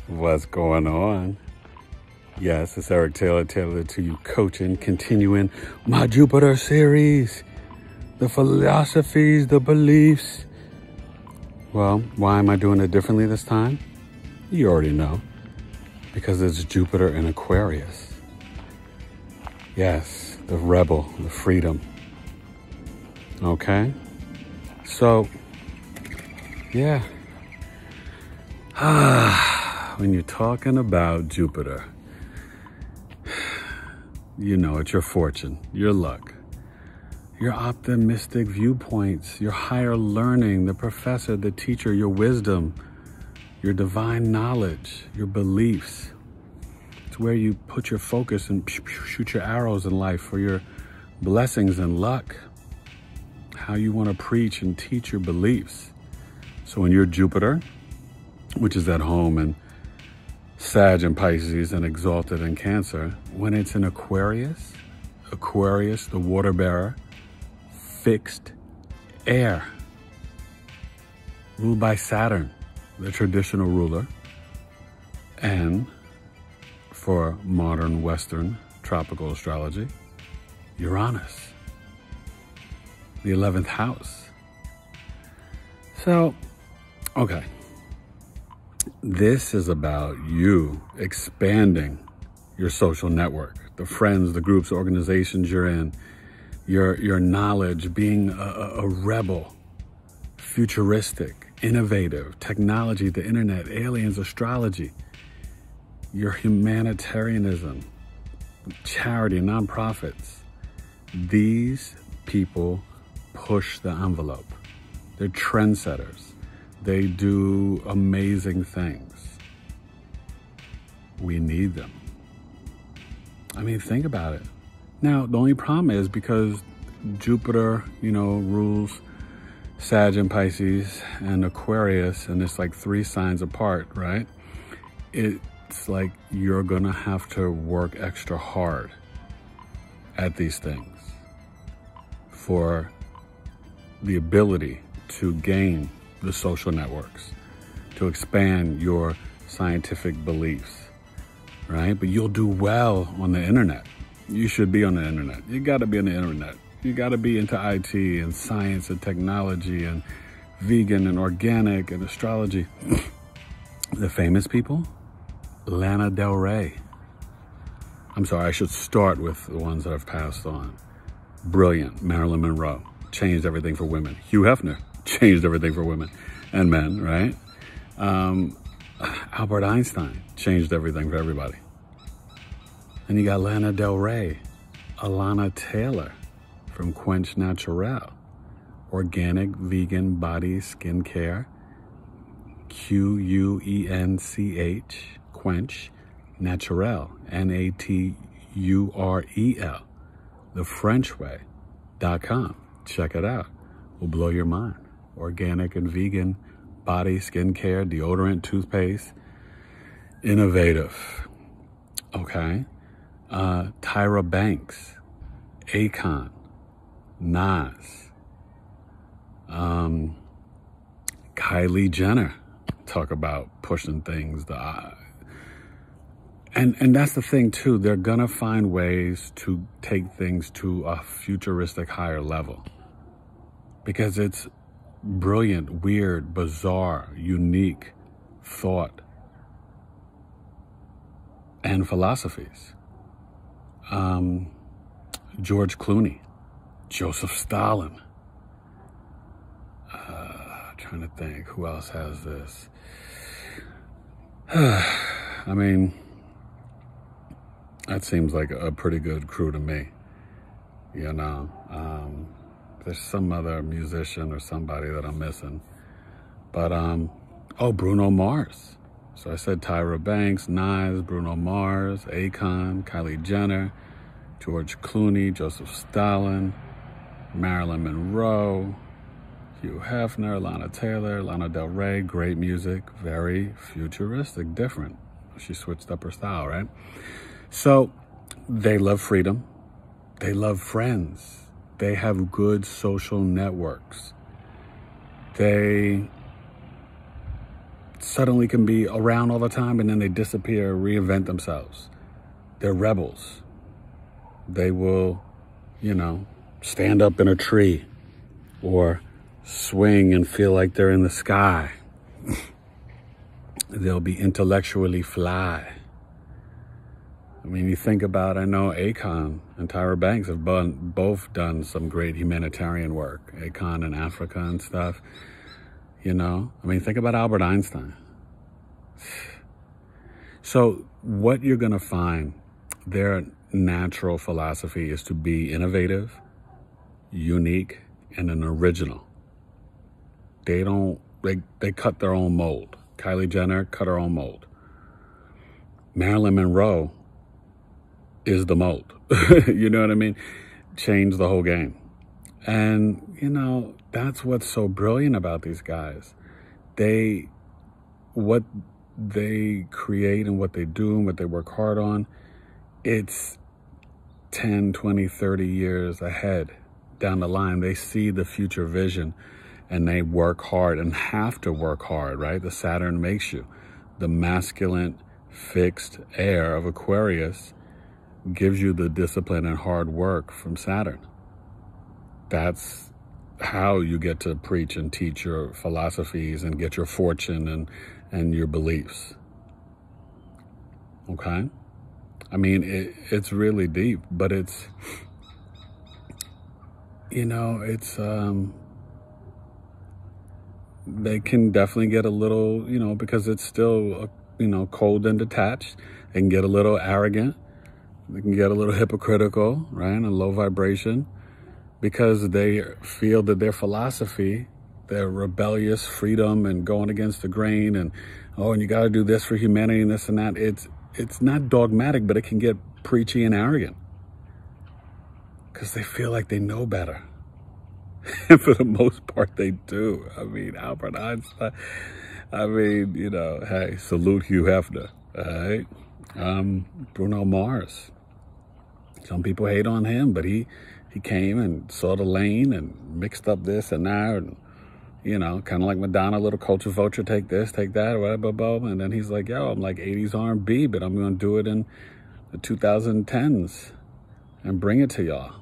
What's going on? Yes, it's Eric Taylor, tailored to you coaching, continuing my Jupiter series. The philosophies, the beliefs. Well, why am I doing it differently this time? You already know. Because it's Jupiter in Aquarius. Yes, the rebel, the freedom. Okay? So, yeah. When you're talking about Jupiter, you know it's your fortune, your luck, your optimistic viewpoints, your higher learning, the professor, the teacher, your wisdom, your divine knowledge, your beliefs. It's where you put your focus and shoot your arrows in life for your blessings and luck. How you want to preach and teach your beliefs. So when you're Jupiter, which is at home in Sag and Pisces and exalted in Cancer, when it's in Aquarius, the water bearer, fixed air, ruled by Saturn, the traditional ruler, and for modern Western tropical astrology, Uranus, the 11th house. So, okay. This is about you expanding your social network, the friends, the groups, organizations you're in, your knowledge, being a rebel, futuristic, innovative, technology, the internet, aliens, astrology, your humanitarianism, charity, nonprofits. These people push the envelope. They're trendsetters. They do amazing things. We need them. I mean, think about it. Now, the only problem is because Jupiter, rules Sag and Pisces and Aquarius, and it's like 3 signs apart, right? It's like you're gonna have to work extra hard at these things for the ability to gain the social networks, to expand your scientific beliefs, right? But you'll do well on the internet. You should be on the internet. You gotta be on the internet. You gotta be into IT and science and technology and vegan and organic and astrology. The famous people, Lana Del Rey. I'm sorry, I should start with the ones that I've passed on. Brilliant, Marilyn Monroe, changed everything for women. Hugh Hefner, changed everything for women and men, right? Albert Einstein changed everything for everybody. And you got Lana Del Rey, Alana Taylor from Quench Naturel, organic vegan body skincare, Quench, Quench Naturel, Naturel, thefrenchway.com. Check it out. Will blow your mind. Organic and vegan body, skincare, deodorant, toothpaste. Innovative. Okay. Tyra Banks, Akon, Nas, Kylie Jenner. Talk about pushing things. And that's the thing too. They're gonna find ways to take things to a futuristic higher level. Because it's brilliant, weird, bizarre, unique thought and philosophies. George Clooney, Joseph Stalin. Trying to think, who else has this? I mean, that seems like a pretty good crew to me, There's some other musician or somebody that I'm missing. But, Bruno Mars. So I said Tyra Banks, Nas, Bruno Mars, Akon, Kylie Jenner, George Clooney, Joseph Stalin, Marilyn Monroe, Hugh Hefner, Lana Taylor, Lana Del Rey. Great music, very futuristic, different. She switched up her style, right? So they love freedom. They love friends. They have good social networks. They suddenly can be around all the time and then they disappear, reinvent themselves. They're rebels. They will, you know, stand up in a tree or swing and feel like they're in the sky. They'll be intellectually fly. I mean, you think about, I know Akon and Tyra Banks have both done some great humanitarian work. Akon in Africa and stuff, you know. I mean, think about Albert Einstein. So what you're going to find, their natural philosophy is to be innovative, unique, and an original. They cut their own mold. Kylie Jenner cut her own mold. Marilyn Monroe is the mold. You know what I mean? Changed the whole game. And, you know, that's what's so brilliant about these guys. What they create and what they do and what they work hard on, it's 10, 20, 30 years ahead down the line. They see the future vision and they work hard and have to work hard, right? The Saturn makes you. The masculine fixed air of Aquarius gives you the discipline and hard work from Saturn. That's how you get to preach and teach your philosophies and get your fortune and your beliefs. Okay? I mean, it's really deep, but it's, you know, it's, they can definitely get a little, you know, because it's still, you know, cold and detached. They can get a little arrogant. They can get a little hypocritical, right? And low vibration because they feel that their philosophy, their rebellious freedom and going against the grain and, oh, and you got to do this for humanity and this and that. It's not dogmatic, but it can get preachy and arrogant because they feel like they know better. And for the most part, they do. I mean, Albert Einstein, I mean, you know, hey, salute Hugh Hefner, all right? Bruno Mars. Some people hate on him, but he came and saw the lane and mixed up this and that, and, you know, kind of like Madonna, little culture vulture, take this, take that, whatever, blah, blah. And then he's like, yo, I'm like 80s R&B, but I'm going to do it in the 2010s and bring it to y'all.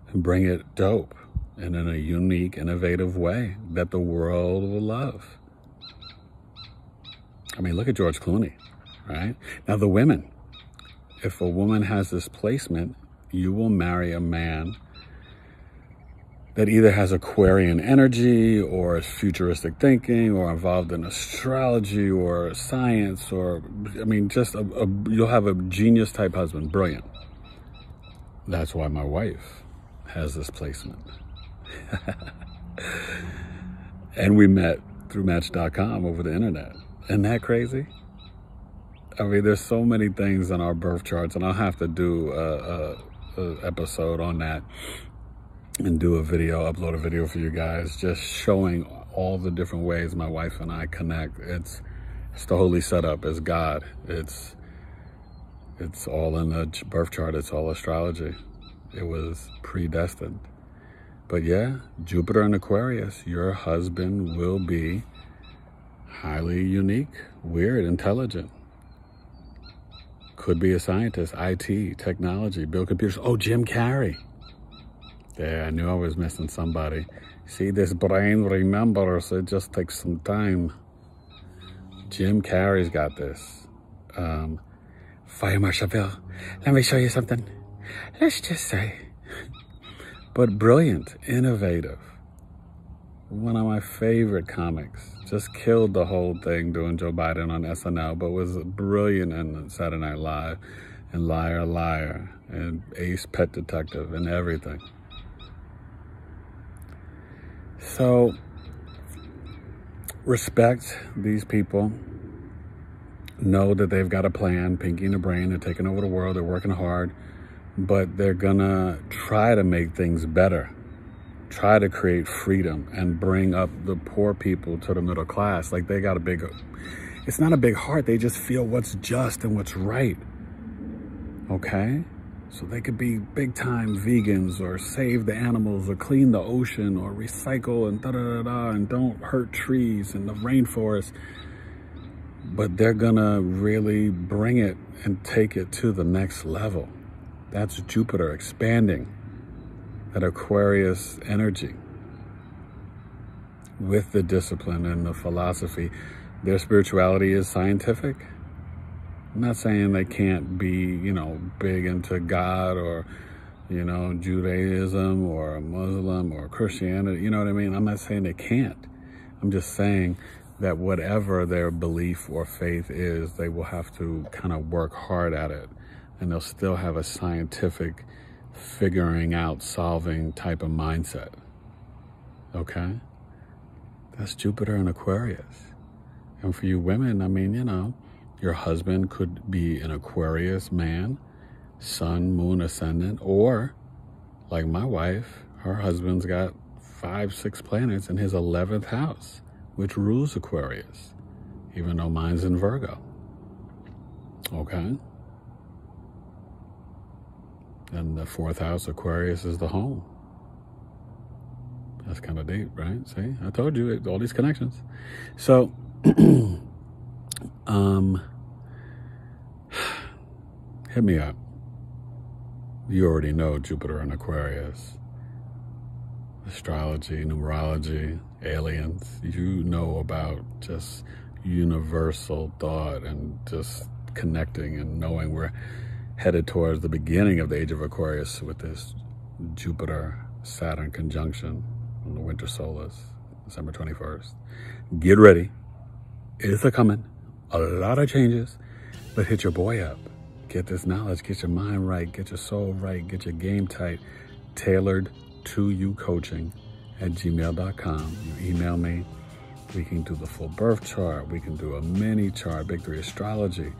And bring it dope and in a unique, innovative way that the world will love. I mean, look at George Clooney, right? Now, the women, if a woman has this placement, you will marry a man that either has Aquarian energy or is futuristic thinking or involved in astrology or science or, I mean, just you'll have a genius type husband, brilliant. That's why my wife has this placement. And we met through Match.com over the internet. Isn't that crazy? I mean, there's so many things in our birth charts, and I'll have to do a episode on that and do a video, upload a video for you guys, just showing all the different ways my wife and I connect. It's the holy setup. It's God. It's all in the birth chart. It's all astrology. It was predestined. But yeah, Jupiter in Aquarius, your husband will be highly unique, weird, intelligent. Could be a scientist, IT, technology, build computers. Oh, Jim Carrey. Yeah, I knew I was missing somebody. See, this brain remembers, it just takes some time. Jim Carrey's got this. Fire Marshal Bill, let me show you something. Let's just say, but brilliant, innovative. One of my favorite comics. Just killed the whole thing doing Joe Biden on SNL, but was brilliant in Saturday Night Live and Liar Liar and Ace Pet Detective and everything. So respect these people. Know that they've got a plan, pinky in the brain. They're taking over the world. They're working hard. But they're gonna try to make things better, try to create freedom and bring up the poor people to the middle class. Like they got it's not a big heart. They just feel what's just and what's right. Okay? So they could be big time vegans or save the animals or clean the ocean or recycle and da-da-da-da and don't hurt trees and the rainforest. But they're gonna really bring it and take it to the next level. That's Jupiter expanding that Aquarius energy with the discipline and the philosophy. Their spirituality is scientific. I'm not saying they can't be, you know, big into God or, you know, Judaism or Muslim or Christianity. You know what I mean? I'm not saying they can't. I'm just saying that whatever their belief or faith is, they will have to kind of work hard at it. And they'll still have a scientific figuring out, solving type of mindset. Okay? That's Jupiter in Aquarius. And for you women, I mean, you know, your husband could be an Aquarius man, sun, moon, ascendant, or like my wife, her husband's got 5, 6 planets in his 11th house, which rules Aquarius, even though mine's in Virgo. Okay? And the 4th house, Aquarius, is the home. That's kind of deep, right? See, I told you, all these connections. So, hit me up. You already know Jupiter in Aquarius. Astrology, numerology, aliens. You know about just universal thought and just connecting and knowing we're headed towards the beginning of the age of Aquarius with this Jupiter-Saturn conjunction in the winter solstice, December 21st. Get ready. It's a-coming. A lot of changes, but hit your boy up. Get this knowledge, get your mind right, get your soul right, get your game tight. Tailored to you coaching at gmail.com. You email me. We can do the full birth chart. We can do a mini chart, Big 3 Astrology.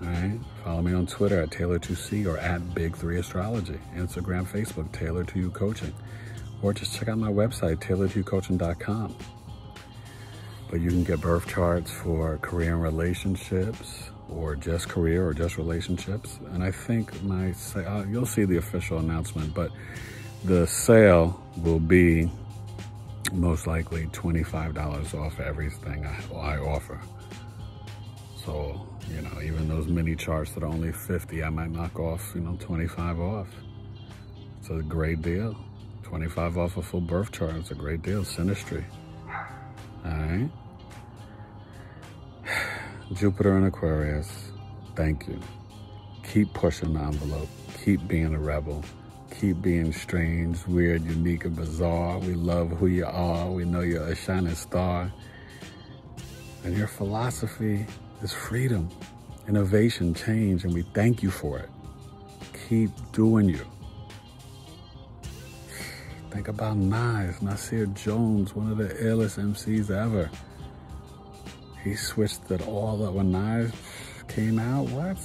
All right. Follow me on Twitter at Taylor2C or at Big 3 Astrology. Instagram, Facebook, Tailored to You Coaching. Or just check out my website, tailoredtoyoucoaching.com. But you can get birth charts for career and relationships, or just career or just relationships. And I think you'll see the official announcement, but the sale will be most likely $25 off everything I offer. So, you know, even those mini charts that are only $50, I might knock off, you know, 25 off. It's a great deal. 25 off a full birth chart. It's a great deal. Synastry. All right. Jupiter in Aquarius. Thank you. Keep pushing the envelope. Keep being a rebel. Keep being strange, weird, unique, and bizarre. We love who you are. We know you're a shining star. And your philosophy is freedom, innovation, change, and we thank you for it. Keep doing you. Think about Nasir Jones, one of the illest MCs ever. He switched it all up when Nas came out. What?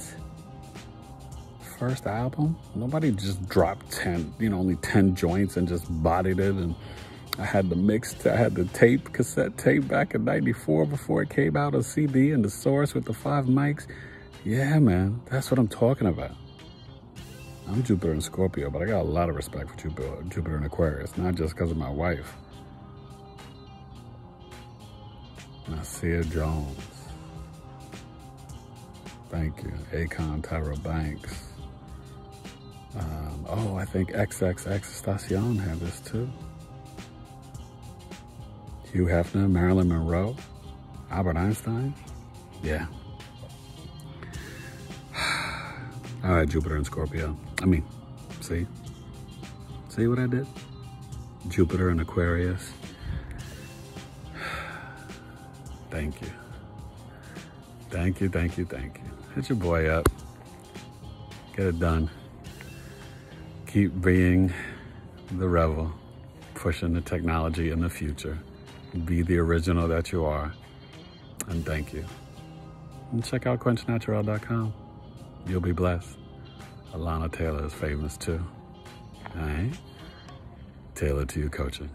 First album? Nobody just dropped 10, you know, only 10 joints and just bodied it. And I had the cassette tape back in '94 before it came out on CD and the Source with the 5 mics. Yeah, man, that's what I'm talking about. I'm Jupiter in Scorpio, but I got a lot of respect for Jupiter in Aquarius, not just because of my wife. Nasir Jones. Thank you. Akon, Tyra Banks. I think XXXTentacion had this too. Hugh Hefner, Marilyn Monroe, Albert Einstein. Yeah. All right, Jupiter in Scorpio. See what I did? Jupiter in Aquarius. Thank you. Thank you, thank you, thank you. Hit your boy up. Get it done. Keep being the rebel, pushing the technology in the future. Be the original that you are. And thank you. And check out quenchnatural.com. You'll be blessed. Alana Taylor is famous too. All right? Tailored to You Coaching.